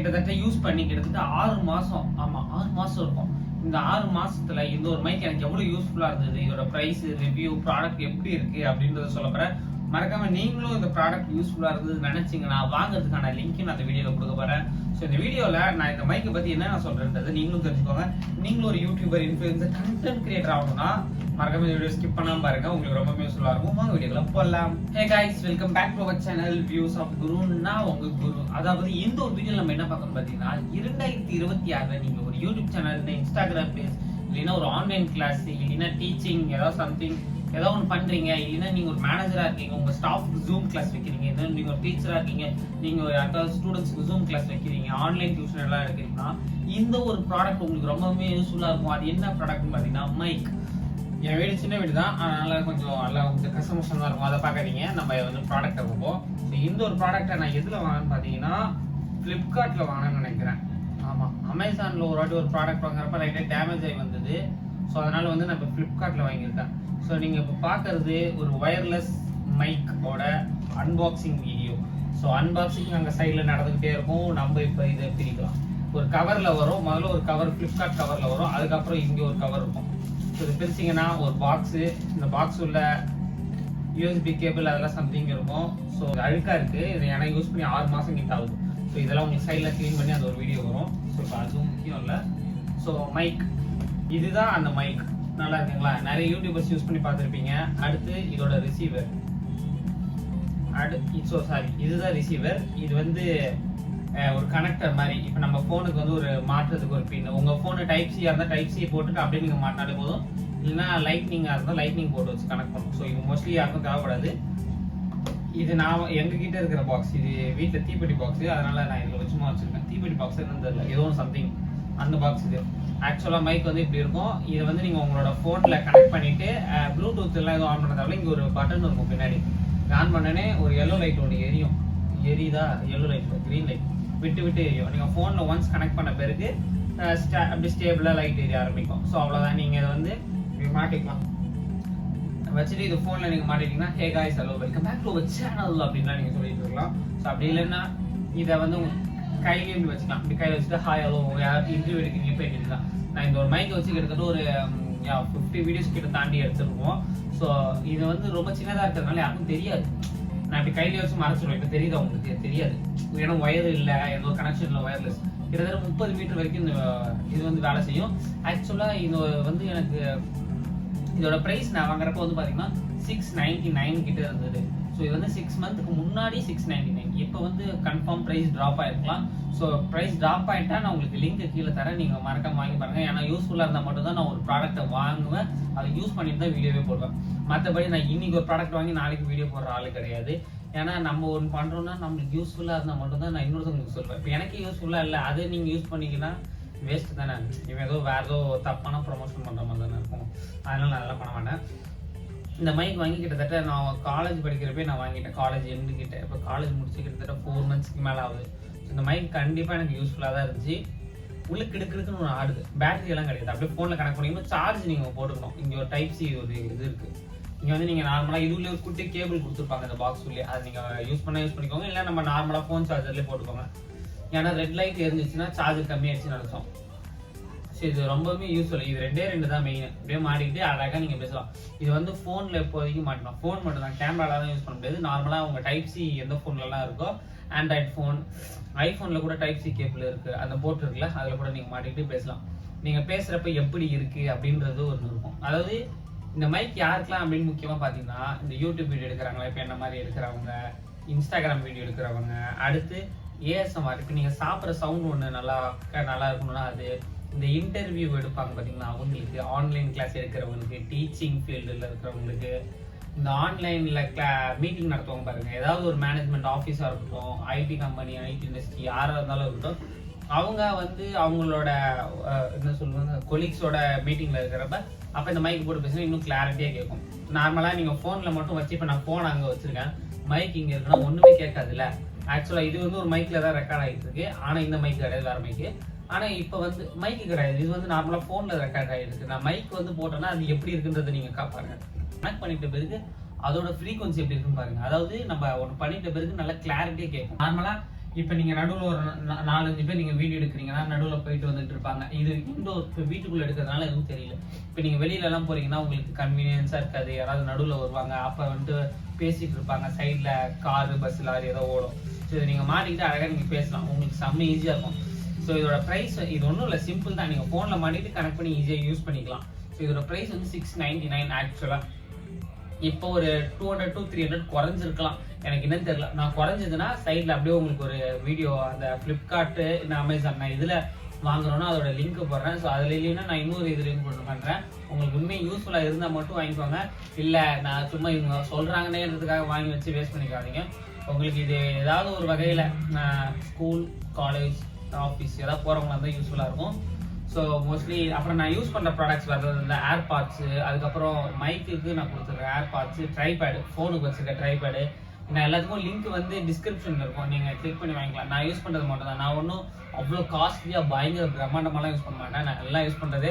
கிட்டத்தட்ட யூஸ் பண்ணி கிட்டத்தட்ட 6 மாசம். ஆமா 6 மாசம் இருக்கும். இந்த 6 மாசத்துல இந்த ஒரு மைக் எனக்கு எவ்வளவு யூஸ்ஃபுல்லா இருந்தது, இதோட பிரைஸ், ரிவ்யூ, ப்ராடக்ட் எப்படி இருக்கு அப்படின்றத சொல்ல போறேன். மறக்காம நீங்களும் இந்த ப்ராடக்ட் யூஸ்ஃபுல்லா இருந்தது நினைச்சீங்கன்னா வாங்குறதுக்கான லிங்க் நான் இந்த வீடியோல கொடுக்க போறேன். ஸோ இந்த வீடியோல நான் இந்த மைக்கை பத்தி என்ன நான் சொல்றேன்றது நீங்களும் தெரிஞ்சுக்கோங்க. நீங்களும் ஒரு யூடியூபர், இன்ஃபுளுசர், கண்டென்ட் கிரியேட்டர் ஆகணும்னா மறக்காம இந்த வீடியோ ஸ்கிப் பண்ணாம பாருங்க, உங்களுக்கு ரொம்ப யூஸ்ஃபுல்லா இருக்கும். வாங்க வீடியோக்குள்ள போகலாம். Hey guys, welcome back to our channel views of Guru. நான் உங்க குரு. அதாவது இந்த ஒரு வீடியோல நம்ம என்ன பார்க்கணும் பாத்தீங்கன்னா 2026ல நீங்க ஒரு யூடியூப் சேனல், இன்ஸ்டாகிராம் பேஜ், இல்லைன்னா ஒரு ஆன்லைன் கிளாஸ், இல்லைன்னா டீச்சிங் ஏதாவது சம்திங் ஏதோ ஒன்று பண்றீங்க, இல்லைன்னா நீங்க ஒரு மேனேஜரா இருக்கீங்க, உங்க ஸ்டாஃப்க்கு ஜூம் கிளாஸ் வைக்கிறீங்க, இல்லை நீங்க ஒரு டீச்சரா இருக்கீங்க, நீங்க யாருக்காவது ஸ்டூடெண்ட்ஸ்க்கு ஜூம் கிளாஸ் வைக்கிறீங்க, ஆன்லைன் டியூஷன் எல்லாம் எடுக்கிறீங்கன்னா இந்த ஒரு ப்ராடக்ட் உங்களுக்கு ரொம்பவே யூஸ்ஃபுல்லா இருக்கும். அது என்ன ப்ராடக்ட்னு பாத்தீங்கன்னா மைக். என் வீடு சின்ன வீடு தான், அதனால கொஞ்சம் கஸ்டமர்ஸ் தான் இருக்கும். அதை பார்க்காதீங்க, நம்ம வந்து ப்ராடக்டை பார்ப்போம். இந்த ஒரு ப்ராடக்டை நான் எதுல வாங்கினேன்னு பாத்தீங்கன்னா பிளிப்கார்ட்ல வாங்கினேன்னு நினைக்கிறேன். ஆமா, அமேசான்ல ஒரு வாட்டி ஒரு ப்ராடக்ட் வாங்குறப்ப லைட்டா டேமேஜ் ஆகி வந்தது. ஸோ அதனால வந்து நான் இப்போ ஃப்ளிப்கார்ட்ல வாங்கியிருக்கேன். ஸோ நீங்கள் இப்போ பார்க்கறது ஒரு ஒயர்லெஸ் மைக்கோட அன்பாக்சிங் வீடியோ. ஸோ அன்பாக்சிங் அங்கே சைடில் நடந்துக்கிட்டே இருக்கும். நம்ம இப்போ இதை பிரிக்கலாம். ஒரு கவரில் வரும், முதல்ல ஒரு கவர் ஃப்ளிப்கார்ட் கவரில் வரும், அதுக்கப்புறம் இங்கே ஒரு கவர் இருக்கும். ஸோ இது பிரிச்சிங்கன்னா ஒரு பாக்ஸு, இந்த பாக்ஸ் உள்ள யூஎஸ்பி கேபிள் அதெல்லாம் சம்திங் இருக்கும். ஸோ இது அழுக்காக இருக்குது. இதை எனக்கு யூஸ் பண்ணி 6 மாதம் கிட்ட ஆகுது. ஸோ இதெல்லாம் உங்களுக்கு சைடில் க்ளீன் பண்ணி அந்த ஒரு வீடியோ வரும். ஸோ இப்போ அதுவும் முக்கியம் இல்லை. ஸோ மைக், இதுதான் அந்த மைக். நல்லா இருக்குங்களா? நிறைய யூடியூபர்ஸ் யூஸ் பண்ணி பார்த்துருப்பீங்க. அடுத்து இதோட ரிசீவர். இதுதான் ரிசீவர். இது வந்து ஒரு கனெக்டர் மாதிரி. இப்போ நம்ம ஃபோனுக்கு வந்து ஒரு மாற்றுறதுக்கு ஒரு பின். உங்க ஃபோனு டைப் சியா இருந்தால் டைப் சி போட்டுட்டு அப்படியே நீங்க மாட்டினாலே போதும். இல்லைன்னா லைட்னிங்காக இருந்தால் லைட்னிங் போட்டு வச்சு கனெக்ட் பண்ணும். ஸோ இது மோஸ்ட்லி யாருக்கும் தேவைப்படாது. இது நான் எங்ககிட்ட இருக்கிற பாக்ஸ். இது வீட்டில் தீப்பெட்டி பாக்ஸ், அதனால நான் இதில் வச்சுமா வச்சிருக்கேன். தீப்பெட்டி பாக்ஸ் என்னன்னு தெரியல, ஏதோ சம்திங் அந்த பாக்ஸ். இது ஆக்சுவலா மைக் வந்து இப்படி இருக்கும். இது வந்து நீங்க உங்களோட போன்ல கனெக்ட் பண்ணிட்டு ப்ளூடூத் எல்லாம் எதுவும் ஆன் பண்ணதால இங்க ஒரு பட்டன் இருக்கும் பின்னாடி. ஆன் பண்ணனே ஒரு எல்லோ லைட் ஒன்று எரியும். எரியுதா? எல்லோ லைட், கிரீன் லைட் விட்டு விட்டு எரியும். நீங்க போன்ல ஒன்ஸ் கனெக்ட் பண்ண பிறகு அப்படி ஸ்டேபிளா லைட் எரிய ஆரம்பிக்கும். ஸோ அவ்வளவுதான். நீங்க இதை வந்து மாட்டிக்கலாம். வச்சுட்டு இது போன்ல நீங்க மாட்டிட்டீங்கன்னா hey guys, hello, welcome back to our channel அப்படின்லாம் நீங்க சொல்லிட்டு இருக்கலாம். ஸோ அப்படி இல்லைன்னா இதை வந்து கையிலே இப்படி வச்சுக்கலாம். இப்படி கையில் வச்சுட்டு ஹாய் ஹலோ யார் இன்டர்வியூ எடுக்கிறீங்க இப்போ எடுக்கலாம். நான் இந்த ஒரு மைக்கை வச்சு கிட்டத்தட்ட ஒரு 50 வீடியோஸ் கிட்ட தாண்டி எடுத்துருக்கோம். ஸோ இது வந்து ரொம்ப சின்னதாக இருக்கிறதுனால யாருக்கும் தெரியாது. நான் இப்படி கையிலே வச்சு மறைச்சிடுவேன். இப்போ தெரியுது உங்களுக்கு? தெரியாது, ஏன்னா ஒயர் இல்லை, எந்த ஒரு கனெக்ஷன் இல்லை, ஒயர்லெஸ். கிட்டத்தட்ட 30 மீட்டர் வரைக்கும் இது வந்து வேலை செய்யும். ஆக்சுவலாக இது வந்து எனக்கு இதோட ப்ரைஸ் நான் வாங்குறப்ப வந்து பார்த்தீங்கன்னா 699 கிட்ட இருந்தது. ஸோ இது வந்து 6 மந்த்துக்கு முன்னாடி 699. இப்போ வந்து கன்ஃபார்ம் ப்ரைஸ் ட்ராப் ஆயிருக்கலாம். ஸோ ப்ரைஸ் ட்ராப் ஆகிட்டா நான் உங்களுக்கு லிங்க் கீழே தரேன், நீங்கள் மறக்காம வாங்கி பாருங்க. ஏன்னா யூஸ்ஃபுல்லாக இருந்தால் மட்டும் தான் நான் ஒரு ப்ராடக்ட்டை வாங்குவேன், அதை யூஸ் பண்ணிட்டு தான் வீடியோவே போடுவேன். மற்றபடி நான் இன்னைக்கு ஒரு ப்ராடக்ட் வாங்கி நாளைக்கு வீடியோ போடுற ஆளு கிடையாது. ஏன்னா நம்ம ஒன்று பண்ணுறோம்னா நம்மளுக்கு யூஸ்ஃபுல்லாக இருந்தால் மட்டும் தான் நான் இன்னொருத்தவங்களுக்கு சொல்வேன். இப்போ எனக்கு யூஸ்ஃபுல்லாக இல்லை, அதை நீங்கள் யூஸ் பண்ணிங்கன்னா வேஸ்ட் தானே. இவன் ஏதோ வேற ஏதோ தப்பான ப்ரொமோஷன் பண்ணுற மாதிரி தானே இருக்கும். அதனால நான் அதெல்லாம் பண்ண மாட்டேன். இந்த மைக் வாங்கி கிட்டத்தட்ட நான் காலேஜ் படிக்கிறப்பே நான் வாங்கிட்டேன். காலேஜ் எண்டு கிட்ட, இப்போ காலேஜ் முடிச்சு கிட்டத்தட்ட 4 மந்த்ஸ்க்கு மேலே ஆகுது. இந்த மைக் கண்டிப்பாக எனக்கு யூஸ்ஃபுல்லாக தான் இருந்துச்சு. உள்ளுக்கு எடுக்கிறதுக்குன்னு ஒன்று ஆடுது. பேட்டரி எல்லாம் கிடையாது. அப்படியே ஃபோனில் கனெக்ட் பண்ணிக்கணும். சார்ஜ் நீங்கள் போட்டுக்கணும். இங்கே ஒரு டைப் சி ஒரு இது இருக்குது. இங்கே வந்து நீங்கள் நார்மலாக இதுலேயே ஒரு குட்டி கேபிள் கொடுத்துருப்பாங்க இந்த பாக்ஸ் உள்ளே. அதை நீங்கள் யூஸ் பண்ணிக்கோங்க. இல்லை நம்ம நார்மலாக ஃபோன் சார்ஜர்லேயே போட்டுக்கோங்க. ஏன்னா ரெட் லைட் இருந்துச்சுன்னா சார்ஜர் கம்மியாகிடுச்சுன்னு அர்த்தம். சரி, இது ரொம்பவே யூஸ்ஃபுல். இது 2 தான் மெயின். அப்படியே மாட்டிக்கிட்டு அழகாக நீங்கள் பேசலாம். இது வந்து ஃபோனில் இப்போதைக்கு மாட்டலாம். ஃபோன் மட்டும் தான், கேமரால தான் யூஸ் பண்ண முடியாது. நார்மலாக உங்கள் டைப் சி எந்த ஃபோன்லலாம் இருக்கோ, ஆண்ட்ராய்ட் ஃபோன், ஐஃபோனில் கூட டைப் சி கேபிள் இருக்குது, அந்த போர்ட் இருக்குல்ல, அதில் கூட நீங்கள் மாட்டிக்கிட்டு பேசலாம். நீங்கள் பேசுகிறப்ப எப்படி இருக்குது அப்படின்றது ஒன்று இருக்கும். அதாவது இந்த மைக் யாருக்கெல்லாம் அப்படின்னு முக்கியமாக பார்த்தீங்கன்னா, இந்த யூடியூப் வீடியோ எடுக்கிறாங்களா, இப்போ என்ன மாதிரி எடுக்கிறவங்க, இன்ஸ்டாகிராம் வீடியோ எடுக்கிறவங்க, அடுத்து ஏஎஸ்எம்ஆர், இப்போ நீங்கள் சாப்பிட்ற சவுண்ட் ஒன்று நல்லா இருக்கணும்னா அது, இந்த இன்டர்வியூ எடுப்பாங்க பார்த்தீங்கன்னா அவங்களுக்கு, ஆன்லைன் கிளாஸ் எடுக்கிறவங்களுக்கு, டீச்சிங் ஃபீல்டில் இருக்கிறவங்களுக்கு, இந்த ஆன்லைனில் மீட்டிங் நடத்துவாங்க பாருங்க, ஏதாவது ஒரு மேனேஜ்மெண்ட் ஆஃபீஸாக இருக்கட்டும், ஐடி கம்பெனி, ஐடி இண்டஸ்ட்ரி யாராக இருந்தாலும் இருக்கட்டும், அவங்க வந்து அவங்களோட என்ன சொல்லுவாங்க கொலீக்ஸோட மீட்டிங்கில் இருக்கிறப்ப அப்போ இந்த மைக் போட்டு பேசினா இன்னும் கிளாரிட்டியாக கேட்கும். நார்மலாக நீங்கள் ஃபோனில் மட்டும் வச்சு, இப்போ நான் ஃபோன் அங்கே வச்சுருக்கேன், மைக் இங்கே இருக்குன்னா ஒன்றுமே கேட்காதுல்ல. ஆக்சுவலாக இது வந்து ஒரு மைக்கில் தான் ரெக்கார்ட் ஆகிட்டு இருக்கு. ஆனால் இந்த மைக் கிடையாது, வேறு மைக்கு. ஆனால் இப்போ வந்து மைக்கு கிடையாது, இது வந்து நார்மலாக ஃபோனில் ரெக்கார்ட் ஆகிருக்கு. நான் மைக் வந்து போட்டோன்னா அது எப்படி இருக்குன்றதை நீங்கள் பாருங்க. கனெக்ட் பண்ணிட்ட பிறகு அதோட ஃப்ரீக்வன்சி எப்படி இருக்குன்னு பாருங்க. அதாவது நம்ம ஒன்று பண்ணிட்ட பிறகு நல்லா கிளாரிட்டியாக கேட்கும். நார்மலாக இப்போ நீங்கள் நடுவில் ஒரு 4-5 பேர் நீங்கள் வீடியோ எடுக்கிறீங்கன்னா நடுவில் போயிட்டு வந்துட்டு இருப்பாங்க. இது இன்டோர் இப்போ வீட்டுக்குள்ளே எடுக்கிறதுனால எதுவும் தெரியல. இப்போ நீங்கள் வெளியிலலாம் போகிறீங்கன்னா உங்களுக்கு கன்வீனியன்ஸாக இருக்காது. யாராவது நடுவில் வருவாங்க, அப்போ வந்துட்டு பேசிகிட்டு இருப்பாங்க. சைடில் காரு பஸ் லாரி ஏதோ ஓடும். ஸோ இதை நீங்கள் மாட்டிக்கிட்டு அழகாக நீங்கள் பேசலாம். உங்களுக்கு செம்ம ஈஸியாக இருக்கும். ஸோ இதோட ப்ரைஸ் இது ஒன்றும் இல்லை, சிம்பிள் தான். நீங்கள் ஃபோனில் மாட்டிட்டு கனெக்ட் பண்ணி ஈஸியாக யூஸ் பண்ணிக்கலாம். ஸோ இதோட ப்ரைஸ் வந்து 699 ஆக்சுவலாக. இப்போ ஒரு 200 to 300 குறைஞ்சிருக்கலாம், எனக்கு என்னன்னு தெரியல. நான் குறைஞ்சதுன்னா சைடில் அப்படியே உங்களுக்கு ஒரு வீடியோ அந்த ஃப்ளிப்கார்ட்டு இந்த அமேசான் நான் இதில் வாங்குறோன்னா அதோட லிங்க் போடுறேன். ஸோ அதில் இல்லைன்னா நான் இன்னொரு இது லிங்க் போட்டு பண்ணுறேன். உங்களுக்கு உண்மை யூஸ்ஃபுல்லாக இருந்தால் மட்டும் வாங்கிக்கோங்க. இல்லை நான் சும்மா இவங்க சொல்கிறாங்கன்னேன்றதுக்காக வாங்கி வச்சு வேஸ்ட் பண்ணிக்காதீங்க. உங்களுக்கு இது ஏதாவது ஒரு வகையில் ஸ்கூல், காலேஜ், ஆஃபீஸ் ஏதாவது போகிறவங்களா இருந்தால் யூஸ்ஃபுல்லாக இருக்கும். ஸோ மோஸ்ட்லி அப்புறம் நான் யூஸ் பண்ணுற ப்ராடக்ட்ஸ் வர்றது இந்த ஏர்பாட்ஸு, அதுக்கப்புறம் மைக்குக்கு நான் கொடுத்துருக்கேன் ஏர்பாட்ஸு, ட்ரைபேடு, ஃபோனுக்கு வச்சுருக்க ட்ரைபேடு. நான் எல்லாத்துக்கும் லிங்க் வந்து டிஸ்கிரிப்ஷனில் இருக்கும், நீங்கள் கிளிக் பண்ணி வாங்கிக்கலாம். நான் யூஸ் பண்ணுறது மட்டும் தான். நான் ஒன்றும் அவ்வளோ காஸ்ட்லியாக பயங்கர பிரம்மாண்டமாலாம் யூஸ் பண்ண மாட்டேன். நான் எல்லாம் யூஸ் பண்ணுறது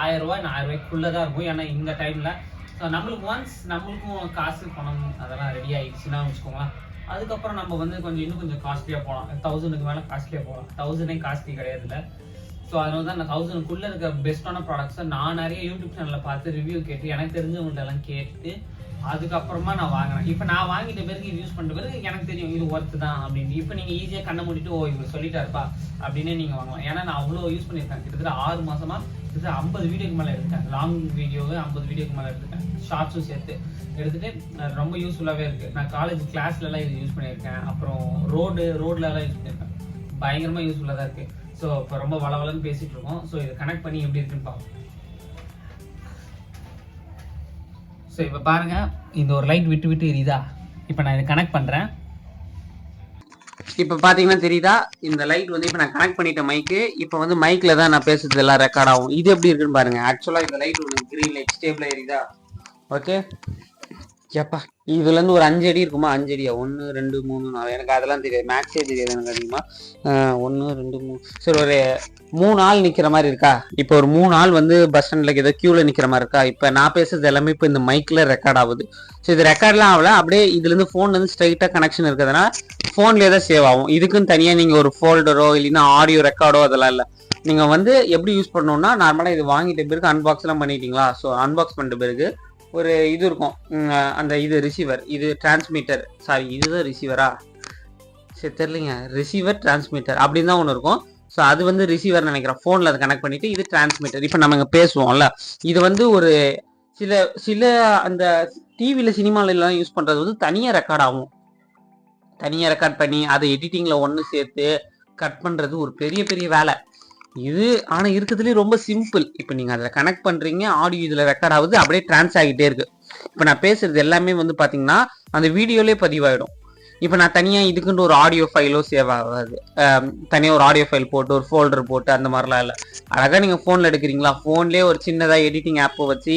1000 ரூபாய் 1000 ரூபாய்க்குள்ளே தான் இருக்கும். ஏன்னா இந்த டைமில் ஸோ நம்மளுக்கும் காசு பணம் அதெல்லாம் ரெடி ஆகிடுச்சுன்னா வச்சுக்கோங்களேன். அதுக்கப்புறம் நம்ம வந்து இன்னும் கொஞ்சம் காஸ்ட்லியாக போகலாம். 1000க்கு மேலே காஸ்ட்லியாக போகலாம். 1000 காஸ்ட்லி கிடையாதுல்ல. ஸோ அதனால தான் நான் 1000க்குள்ளே இருக்க பெஸ்ட்டான ப்ராடக்ட்ஸை நான் நிறைய யூடியூப் சேனலில் பார்த்து ரிவ்யூ கேட்டு எனக்கு தெரிஞ்சவங்கள்ட்ட எல்லாம் கேட்டு அதுக்கப்புறமா நான் வாங்கினேன். இப்போ நான் வாங்கிட்ட பிறகு இது யூஸ் பண்ணிட்ட பிறகு எனக்கு தெரியும் இது ஒர்த்து தான் அப்படின்ட்டு. இப்போ நீங்கள் ஈஸியாக கண்ணை மூடிட்டு ஓ இவர் சொல்லிட்டாருப்பா அப்படின்னு நீங்கள் வாங்கலாம். ஏன்னா நான் அவ்வளோ யூஸ் பண்ணியிருக்கேன். கிட்டத்தட்ட 6 மாதமாக கிட்டத்தட்ட 50 வீடியோக்கு மேலே எடுத்தேன். லாங் வீடியோவே 50 வீடியோக்கு மேலே எடுத்துட்டேன், ஷார்ட்ஸும் சேர்த்து எடுத்துகிட்டு ரொம்ப யூஸ்ஃபுல்லாகவே இருக்குது. நான் காலேஜ் கிளாஸ்லலாம் இது யூஸ் பண்ணியிருக்கேன். அப்புறம் ரோட்லலாம் யூஸ் பண்ணியிருக்கேன். பயங்கரமாக யூஸ்ஃபுல்லாக தான் இருக்குது. ஸோ இப்போ ரொம்ப வளவலன்னு பேசிகிட்டு இருக்கோம். ஸோ இதை கனெக்ட் பண்ணி எப்படி இருக்குன்னு பார்ப்போம். ஸோ இப்போ பாருங்கள், இந்த ஒரு லைட் விட்டு விட்டு எரியுதா? இப்போ நான் இதை கனெக்ட் பண்ணுறேன். இப்போ பார்த்தீங்கன்னா தெரியுதா, இந்த லைட் வந்து இப்போ நான் கனெக்ட் பண்ணிட்டேன் மைக்கு. இப்போ வந்து மைக்கில் தான் நான் பேசுறது எல்லாம் ரெக்கார்ட் ஆகும். இது எப்படி இருக்குன்னு பாருங்கள். ஆக்சுவலாக இந்த லைட் ஒன்று க்ரீன் லைட் ஸ்டேபிளாக எரியுதா? ஓகே ஏப்பா, இதுலேருந்து ஒரு 5 அடி இருக்குமா? 5 அடியா? 1 2 3 4 எனக்கு அதெல்லாம் தெரியாது, மேக்ஸே தெரியாது எனக்கு அதிகமாக. 1 2 3 சரி, ஒரு 3 ஆள் நிற்கிற மாதிரி இருக்கா? இப்போ ஒரு 3 ஆள் வந்து பஸ் ஸ்டாண்டில் ஏதோ க்யூவில் நிற்கிற மாதிரி இருக்கா? இப்போ நான் பேசுறது எல்லாமே இப்போ இந்த மைக்கில் ரெக்கார்ட் ஆகுது. ஸோ இது ரெக்கார்ட்லாம் ஆகல, அப்படியே இதுலேருந்து ஃபோன்லேருந்து ஸ்ட்ரைட்டாக கனெக்ஷன் இருக்கிறதுனால ஃபோன்லேயே தான் சேவ் ஆகும். இதுக்குன்னு தனியாக நீங்கள் ஒரு ஃபோல்டரோ இல்லைன்னா ஆடியோ ரெக்கார்டோ அதெல்லாம் இல்லை. நீங்கள் வந்து எப்படி யூஸ் பண்ணணும்னா, நார்மலாக இது வாங்கிட்ட பிறகு அன்பாக்ஸ்லாம் பண்ணிட்டீங்களா? ஸோ அன்பாக்ஸ் பண்ணிட்ட பிறகு ஒரு இது இருக்கும், அந்த இது ரிசீவர், இது டிரான்ஸ்மிட்டர், சாரி இதுதான் ரிசீவரா? சரி தெரியலைங்க, ரிசீவர் டிரான்ஸ்மிட்டர் அப்படின்னு தான் ஒன்று இருக்கும். ஸோ அது வந்து ரிசீவர் நினைக்கிறேன். ஃபோனில் அதை கனெக்ட் பண்ணிவிட்டு இது டிரான்ஸ்மிட்டர். இப்போ நம்ம இங்கே பேசுவோம்ல, இது வந்து ஒரு சில அந்த டிவியில் சினிமாலெலாம் யூஸ் பண்ணுறது வந்து தனியாக ரெக்கார்ட் ஆகும். தனியாக ரெக்கார்ட் பண்ணி அதை எடிட்டிங்கில் ஒன்று சேர்த்து கட் பண்ணுறது ஒரு பெரிய பெரிய வேலை இது. ஆனால் இருக்கிறதுலேயே ரொம்ப சிம்பிள். இப்போ நீங்கள் அதில் கனெக்ட் பண்ணுறீங்க, ஆடியோ இதில் ரெக்கார்ட் ஆகுது, அப்படியே ட்ரான்ஸ் ஆகிட்டே இருக்குது. இப்போ நான் பேசுகிறது எல்லாமே வந்து பார்த்தீங்கன்னா அந்த வீடியோலேயே பதிவாயிடும். இப்போ நான் தனியாக இதுக்குன்னு ஒரு ஆடியோ ஃபைலோ சேவ் ஆகாது. தனியாக ஒரு ஆடியோ ஃபைல் போட்டு ஒரு ஃபோல்டர் போட்டு அந்த மாதிரிலாம் இல்லை. அழகாக நீங்கள் ஃபோனில் எடுக்கிறீங்களா, ஃபோன்லேயே ஒரு சின்னதாக எடிட்டிங் ஆப்பை வச்சு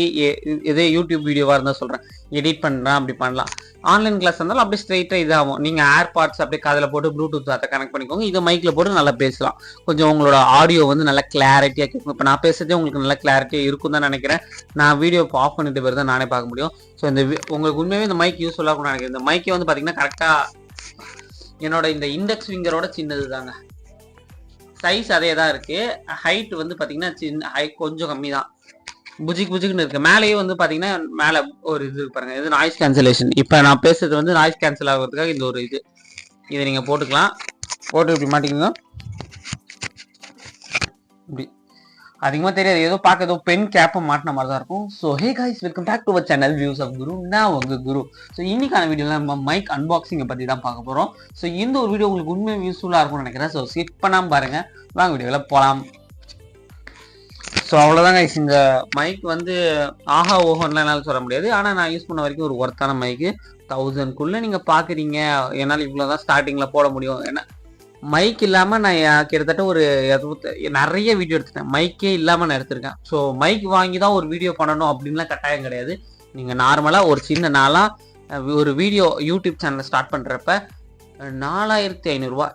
இதே யூடியூப் வீடியோவாக இருந்தால் சொல்கிறேன், எடிட் பண்ணுறேன், அப்படி பண்ணலாம். ஆன்லைன் கிளாஸ் இருந்தாலும் அப்படியே ஸ்ட்ரைட்டாக இதாகும். நீங்கள் ஏர்பாட்ஸ் அப்படியே காதில் போட்டு ப்ளூடூத் அதை கனெக்ட் பண்ணிக்கோங்க, இதை மைக்கில் போட்டு நல்லா பேசலாம். கொஞ்சம் உங்களோட ஆடியோ வந்து நல்லா கிளாரிட்டியாக கேட்கும். இப்போ நான் பேசுறதே உங்களுக்கு நல்லா கிளாரிட்டியாக இருக்கும் தான் நினைக்கிறேன். நான் வீடியோ இப்போ ஆஃப் பண்ணிட்டு பேர் தான் நானே பார்க்க முடியும். ஸோ இந்த உங்களுக்கு உண்மையாகவே இந்த மைக் யூஸ்ஃபுல்லாக இருக்கும்னு நினைக்கிறேன். இந்த மைக்கே வந்து பார்த்தீங்கன்னா கரெக்டாக என்னோட இந்த இண்டெக்ஸ் ஃபிங்கரோட சின்னது தாங்க, சைஸ் அதே தான் இருக்குது. ஹைட் வந்து பார்த்தீங்கன்னா கொஞ்சம் கம்மி தான், புஜிக்குன்னு இருக்கு. மேலேயே வந்து பார்த்தீங்கன்னா மேலே ஒரு இது பாருங்க, இது நாய்ஸ் கேன்சலேஷன். இப்போ நான் பேசுறது வந்து நாய்ஸ் கேன்சல் ஆகிறதுக்காக இந்த ஒரு இதை நீங்கள் போட்டுக்கலாம். போட்டு இப்படி மாட்டிக்கணும். இப்படி அதிகமாக தெரியாது, ஏதோ பார்க்க ஏதோ பென் கேப்பை மாட்டின மாதிரி தான் இருக்கும். So hey guys, welcome back to our channel views of Guru. நான் உங்கள் குரு. ஸோ இன்னைக்கான வீடியோவில் நம்ம மைக் அன்பாக்சிங்கை பற்றி தான் பார்க்க போகிறோம். ஸோ இந்த ஒரு வீடியோ உங்களுக்கு உண்மையாக யூஸ்ஃபுல்லாக இருக்கும்னு நினைக்கிறேன். ஸோ ஸ்கிப் பண்ணாமல் பாருங்கள், வாங்க வீடியோவில் போகலாம். ஸோ அவ்வளோதாங்க. இந்த மைக் வந்து ஆஹா ஓஹோன்லாம் என்னால் சொல்ல முடியாது, ஆனால் நான் யூஸ் பண்ண வரைக்கும் ஒரு ஒர்த்தான மைக்கு. 1000க்குள்ளே நீங்கள் பார்க்குறீங்க, என்னால் இவ்வளோ தான் ஸ்டார்டிங்கில் போட முடியும். ஏன்னா மைக் இல்லாமல் நான் கிட்டத்தட்ட ஒரு நிறைய வீடியோ எடுத்துட்டேன், மைக்கே இல்லாமல் நான் எடுத்திருக்கேன். ஸோ மைக் வாங்கி தான் ஒரு வீடியோ பண்ணணும் அப்படின்லாம் கட்டாயம் கிடையாது. நீங்கள் நார்மலாக ஒரு சின்ன ஒரு வீடியோ யூடியூப் சேனலை ஸ்டார்ட் பண்ணுறப்ப 4500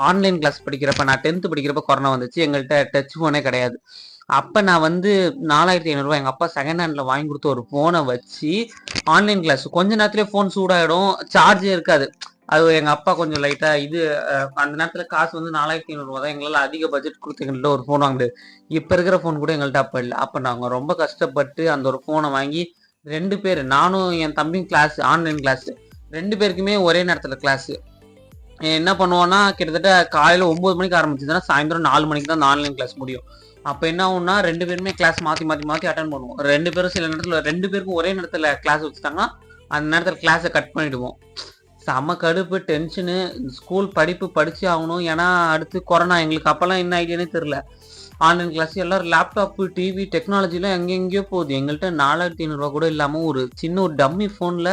ஆன்லைன் கிளாஸ் படிக்கிறப்ப, நான் 10th படிக்கிறப்ப கொரோனா வந்துச்சு, எங்கள்கிட்ட டச் ஃபோனே கிடையாது. அப்போ நான் வந்து 4500 எங்கள் அப்பா செகண்ட் ஹேண்டில் வாங்கி கொடுத்த ஒரு ஃபோனை வச்சு ஆன்லைன் கிளாஸ் கொஞ்ச நேரத்துலேயே ஃபோன் சூடாகிடும், சார்ஜே இருக்காது. அது எங்கள் அப்பா கொஞ்சம் லைட்டாக இது அந்த நேரத்தில் காசு வந்து 4500 தான். எங்களால் அதிக பட்ஜெட் கொடுத்து எங்கள்கிட்ட ஒரு ஃபோன் வாங்க முடியாது. இப்போ இருக்கிற ஃபோன் கூட எங்கள்கிட்ட அப்போ இல்லை. அப்போ நாங்கள் ரொம்ப கஷ்டப்பட்டு அந்த ஒரு ஃபோனை வாங்கி 2 பேர், நானும் என் தம்பியும் கிளாஸ், ஆன்லைன் கிளாஸ், 2 பேருக்குமே ஒரே நேரத்தில் கிளாஸு. என்ன பண்ணுவோன்னா கிட்டத்தட்ட காலையில் 9 மணிக்கு ஆரம்பிச்சதுன்னா சாயந்தரம் 4 மணிக்கு தான் அந்த ஆன்லைன் கிளாஸ் முடியும். அப்போ என்ன ஆகும்னா 2 பேருமே கிளாஸ் மாற்றி அட்டன் பண்ணுவோம். 2 பேரும் சில நேரத்தில் 2 பேருக்கும் ஒரே நேரத்தில் கிளாஸ் வச்சுட்டாங்கன்னா அந்த நேரத்தில் கிளாஸை கட் பண்ணிவிடுவோம். செம்ம கடுப்பு, டென்ஷனு. ஸ்கூல் படிப்பு படிச்சு ஆகணும். ஏன்னா அடுத்து கொரோனா. எங்களுக்கு அப்போல்லாம் என்ன ஐடியானே தெரில. ஆன்லைன் கிளாஸ், எல்லோரும் லேப்டாப்பு, டிவி, டெக்னாலஜிலாம் எங்கெங்கேயோ போகுது. எங்கள்கிட்ட 4500 கூட இல்லாமல் ஒரு சின்ன ஒரு டம்மி ஃபோனில்,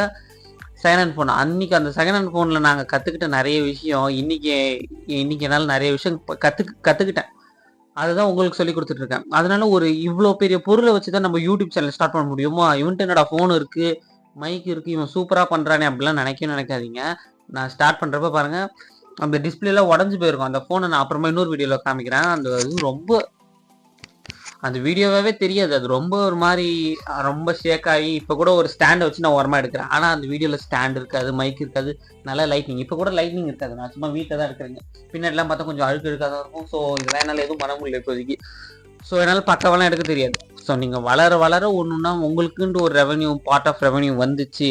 செகண்ட் ஹேண்ட் ஃபோன். அன்றைக்கி அந்த செகண்ட் ஹேண்ட் ஃபோனில் நாங்கள் கற்றுக்கிட்ட நிறைய விஷயம் இன்றைக்கி என்னால் நிறைய விஷயம் கற்றுக்கிட்டேன். அதுதான் உங்களுக்கு சொல்லி கொடுத்துட்ருக்கேன். அதனால ஒரு இவ்வளோ பெரிய பொருளை வச்சு தான் நம்ம யூடியூப் சேனல் ஸ்டார்ட் பண்ண முடியுமா? இவன்ட்டு என்னடா ஃபோன் இருக்குது, மைக் இருக்குது, இவன் சூப்பராக பண்ணுறானே அப்படிலாம் நினைக்காதீங்க. நான் ஸ்டார்ட் பண்ணுறப்ப பாருங்கள், அந்த டிஸ்பிளேலாம் உடஞ்சி போயிருக்கும். அந்த ஃபோனை நான் அப்புறமா இன்னொரு வீடியோவில் காமிக்கிறேன். இது ரொம்ப அந்த வீடியோவே தெரியாது. அது ரொம்ப ஒரு மாதிரி ரொம்ப ஷேக் ஆகி, இப்போ கூட ஒரு ஸ்டாண்டை வச்சு நான் ஓரமாக எடுக்கிறேன். ஆனால் அந்த வீடியோவில் ஸ்டாண்ட் இருக்காது, மைக் இருக்காது, நல்லா லைட்னிங். இப்போ கூட லைட்னிங் இருக்காது. நான் சும்மா வீட்டில் தான் இருக்கிறேங்க. பின்னாடிலாம் பார்த்தா கொஞ்சம் அழுக்கு இருக்காதான் இருக்கும். ஸோ இதெல்லாம் என்னால் எதுவும் பண்ண முடியல இப்போதைக்கு. ஸோ என்னால் பக்கவெல்லாம் எடுக்க தெரியாது. ஸோ நீங்கள் வளர ஒன்றுன்னா உங்களுக்குன்ட்டு ஒரு ரெவன்யூ, பார்ட் ஆஃப் ரெவன்யூ வந்துச்சு.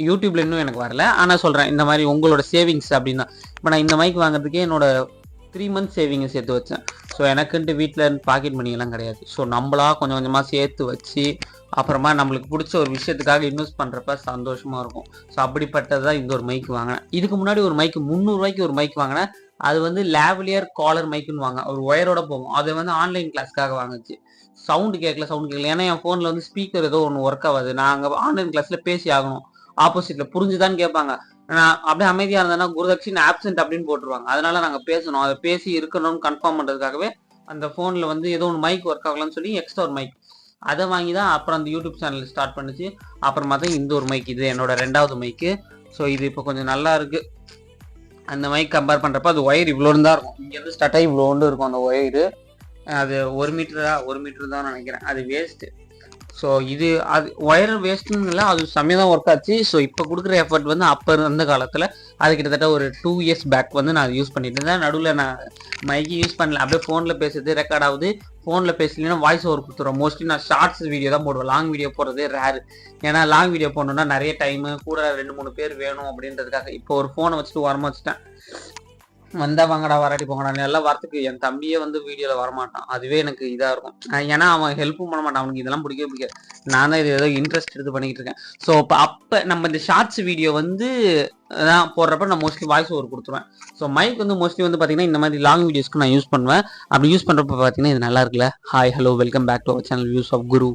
யூடியூப்ல இன்னும் எனக்கு வரல. ஆனால் சொல்கிறேன், இந்த மாதிரி உங்களோட சேவிங்ஸ் அப்படின்னா, இப்போ நான் இந்த மைக் வாங்குறதுக்கே என்னோட 3 மந்த்ஸ் சேவிங்கை சேர்த்து வச்சேன். ஸோ எனக்குன்ட்டு வீட்டில் பாக்கெட் மணியெல்லாம் கிடையாது. ஸோ நம்மளா கொஞ்சம் கொஞ்சமாக சேர்த்து வச்சு அப்புறமா நம்மளுக்கு பிடிச்ச ஒரு விஷயத்துக்காக இன்வெஸ்ட் பண்ணுறப்ப சந்தோஷமாக இருக்கும். ஸோ அப்படிப்பட்டது தான் இந்த ஒரு மைக் வாங்கினேன். இதுக்கு முன்னாடி ஒரு மைக்கு 300 ரூபாய்க்கு ஒரு மைக் வாங்கினேன். அது வந்து லேவலியர் காலர் மைக்குன்னு வாங்க, ஒரு ஒயரோட போகும். அதை வந்து ஆன்லைன் கிளாஸ்க்காக வாங்குச்சு. சவுண்டு கேட்கல. ஏன்னா என் ஃபோனில் வந்து ஸ்பீக்கர் ஏதோ ஒன்று ஒர்க் ஆகாது. நாங்கள் ஆன்லைன் கிளாஸில் பேசி ஆகணும். ஆப்போசிட்டில் புரிஞ்சுதான்னு கேட்பாங்க. நான் அப்படியே அமைதியாக இருந்தேன்னா குருதட்சின் ஆப்சென்ட் அப்படின்னு போட்டுருவாங்க. அதனால நாங்கள் பேசணும். அதை பேசி இருக்கணும்னு கன்ஃபார்ம் பண்ணுறதுக்காகவே அந்த ஃபோனில் வந்து ஏதோ ஒன்று மைக் ஒர்க் ஆகலாம்னு சொல்லி எக்ஸ்ட்ரா ஒரு மைக் அதை வாங்கி தான் அப்புறம் அந்த யூடியூப் சேனல் ஸ்டார்ட் பண்ணிச்சு. அப்புறமா தான் இந்த ஒரு மைக், இது என்னோட 2வது மைக்கு. ஸோ இது இப்போ கொஞ்சம் நல்லா இருக்குது. அந்த மைக் கம்பேர் பண்ணுறப்ப அது ஒயர் இவ்வளோன்னு தான் இருக்கும். இங்கேருந்து ஸ்டார்ட் ஆகி இவ்வளோண்டு இருக்கும் அந்த ஒயரு. அது 1 மீட்டர் தான் நினைக்கிறேன். அது வேஸ்ட்டு. ஸோ இது அது ஒயர் வேஸ்ட்டுன்னு இல்லை, அது செம்மையாக தான் ஒர்க் ஆச்சு. ஸோ இப்போ கொடுக்குற எஃபர்ட் வந்து அப்போ இருந்த காலத்தில் அது கிட்டத்தட்ட ஒரு 2 இயர்ஸ் பேக் வந்து நான் யூஸ் பண்ணிட்டு இருந்தேன். நடுவில் நான் மைக்கு யூஸ் பண்ணல. அப்படியே ஃபோனில் பேசுறது ரெக்கார்ட் ஆகுது. ஃபோனில் பேசலைன்னா வாய்ஸ் ஓவர் கொடுத்துருவோம். மோஸ்ட்லி நான் ஷார்ட்ஸ் வீடியோ தான் போடுவேன். லாங் வீடியோ போடுறதே ரேரு. ஏன்னா லாங் வீடியோ போடணுன்னா நிறைய டைமு கூட 2-3 பேர் வேணும் அப்படின்றதுக்காக இப்போ ஒரு ஃபோனை வச்சுட்டு ஓரமாக வச்சுட்டேன். வந்தா வாங்கடா, வராட்டி போங்கடா எல்லாம் வாரத்துக்கு என் தம்பியே வந்து வீடியோவில் வரமாட்டான். அதுவே எனக்கு இதாக இருக்கும். ஏன்னா அவன் ஹெல்ப்பும் பண்ண மாட்டான். அவனுக்கு இதெல்லாம் பிடிக்காது. நான் தான் இது ஏதோ இன்ட்ரெஸ்ட் எடுத்து பண்ணிக்கிட்டு இருக்கேன். ஸோ அப்போ நம்ம இந்த ஷார்ட்ஸ் வீடியோ வந்து தான் போடுறப்ப நான் மோஸ்ட்லி வாய்ஸ் ஓவர் கொடுத்துருவேன். ஸோ மைக் வந்து மோஸ்ட்லி வந்து பார்த்தீங்கன்னா இந்த மாதிரி லாங் வீடியோஸ்க்கு நான் யூஸ் பண்ணுவேன். அப்படி யூஸ் பண்ணுறப்ப பார்த்தீங்கன்னா இது நல்லா இருக்குல்ல. Hi hello welcome back to our channel views of Guru.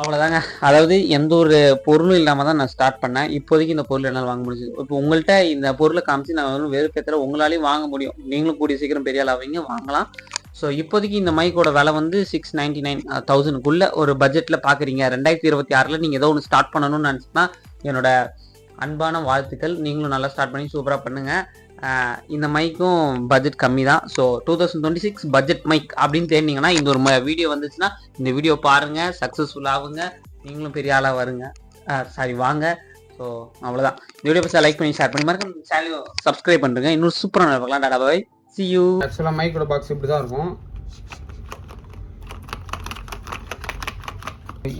அவ்வளோதாங்க. அதாவது எந்த ஒரு பொருளும் இல்லாமல் தான் நான் ஸ்டார்ட் பண்ணேன். இப்போதைக்கு இந்த பொருள் என்னால் வாங்க முடியுது. இப்போ உங்கள்கிட்ட இந்த பொருளை காமிச்சு நான் வந்து வெறுப்பேற்ற உங்களாலையும் வாங்க முடியும். நீங்களும் கூடிய சீக்கிரம் பெரிய ஆள் ஆவீங்க, வாங்கலாம். ஸோ இப்போதைக்கு இந்த மைக்கோட விலை வந்து 699,000க்குள்ள ஒரு பட்ஜெட்டில் பார்க்குறீங்க. 2026 நீங்கள் ஏதோ ஒன்று ஸ்டார்ட் பண்ணணும்னு நினச்சிங்கன்னா என்னோட அன்பான வாழ்த்துக்கள். நீங்களும் நல்லா ஸ்டார்ட் பண்ணி சூப்பராக பண்ணுங்கள். இந்த மைக்கும் பட்ஜெட் கம்மி தான். ஸோ 2026 பட்ஜெட் மைக் அப்படின்னு தேடினீங்கன்னா இந்த ஒரு வீடியோ வந்துச்சுன்னா இந்த வீடியோ பாருங்கள், சக்ஸஸ்ஃபுல் ஆகுங்க, நீங்களும் பெரிய ஆளாக வருங்க. வாங்க. ஸோ அவ்வளோதான். இந்த வீடியோ பற்றி லைக் பண்ணி ஷேர் பண்ணி மறக்காம சேனல் சப்ஸ்கிரைப் பண்ணுறேங்க. இன்னும் சூப்பராக இருக்கலாம். டாடா பாய், see you. ஆக்சுவலாக மைக்கோட பாக்ஸ் இப்படி தான் இருக்கும்.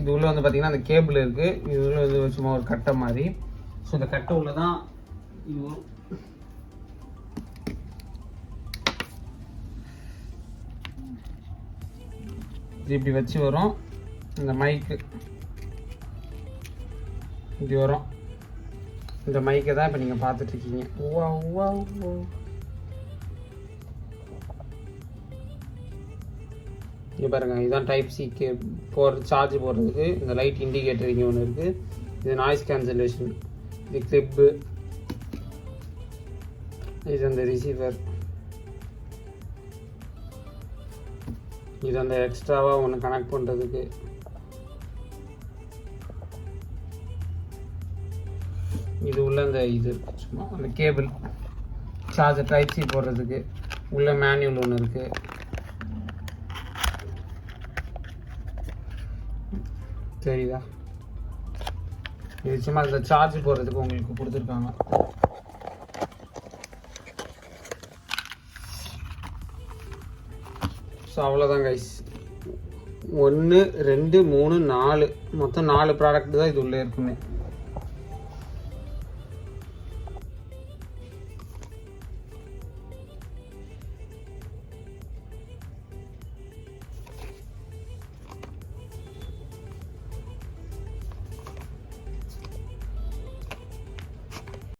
இது உள்ள வந்து பார்த்தீங்கன்னா அந்த கேபிள் இருக்குது. இது உள்ள வந்து சும்மா ஒரு கட்டை மாதிரி. ஸோ இந்த கட்டை உள்ள தான் இது இப்படி வச்சு வரும். இந்த மைக்கு இப்படி வரும். இந்த மைக்கை தான் இப்போ நீங்கள் பார்த்துட்ருக்கீங்க. இங்கே பாருங்கள், இதுதான் டைப் சிக்கு சார்ஜ் போடுறதுக்கு. இந்த லைட் இண்டிகேட்டர் இங்கே ஒன்று இருக்குது. இது நாய்ஸ் கேன்சலேஷன். இது கிளிப்பு. இது அந்த ரிசீவர். இது அந்த எக்ஸ்ட்ராவாக ஒன்று கனெக்ட் பண்ணுறதுக்கு. இது உள்ள அந்த இது சும்மா அந்த கேபிள் சார்ஜர் டைப் சி போடுறதுக்கு. உள்ள மேனுவல் ஒன்று இருக்குது. தெரியுதா? இது சும்மா இந்த சார்ஜ் போடுறதுக்கு உங்களுக்கு கொடுத்துருக்காங்க. ஸோ அவ்வளோதான் கைஸ். 1 2 3 4 மொத்தம் 4 ப்ராடக்ட் தான் இது உள்ளே இருக்குமே.